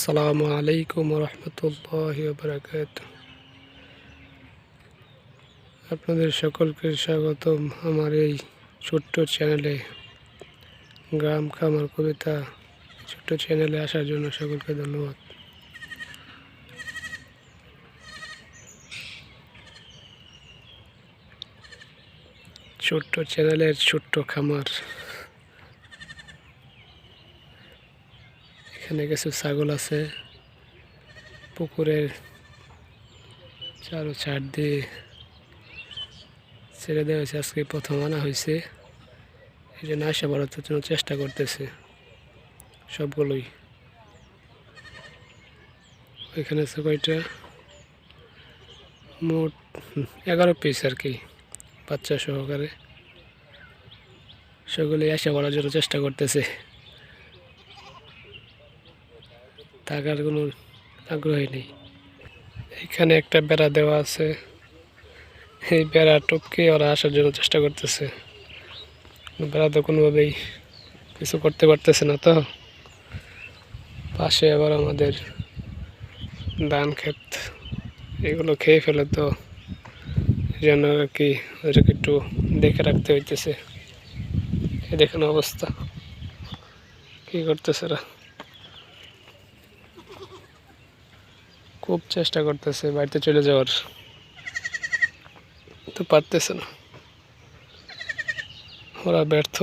আসসালামু আলাইকুম রহমতুল্লাহি ওয়া বারাকাতুহু। আপনাদের সকলকে স্বাগতম আমার এই ছোট্ট চ্যানেলে, গ্রাম খামার কবিতা ছোট্ট চ্যানেলে আসার জন্য সকলকে ধন্যবাদ। ছোট্ট চ্যানেলের ছোট্ট খামার। এখানে কিছু ছাগল আছে, পুকুরের চারো চার দিয়ে ছেড়ে দেওয়া হয়েছে। আজকে প্রথম আনা হয়েছে, এই জন্য আশা বাড়ানোর জন্য চেষ্টা করতেছে সবগুলোই। এখানে আছে কয়টা, মোট 11 পিস আর কি, বাচ্চা সহকারে। সকলেই আশা বাড়ার জন্য চেষ্টা করতেছে, থাকার কোনো আগ্রহী নেই। এখানে একটা বেড়া দেওয়া আছে, এই বেড়া টপকে ওরা আসার জন্য চেষ্টা করতেছে। বেড়া তো কোনোভাবেই কিছু করতে পারতেছে না। তো পাশে আবার আমাদের ধান ক্ষেত, এগুলো খেয়ে ফেলে, তো এই জন্য আর কি ওদেরকে একটু দেখে রাখতে হইতেছে। এই দেখেন অবস্থা, কি করতেছে ওরা। খুব চেষ্টা করতেছে বাড়িতে চলে যাওয়ার, তো পারতেছে না, ওরা ব্যর্থ।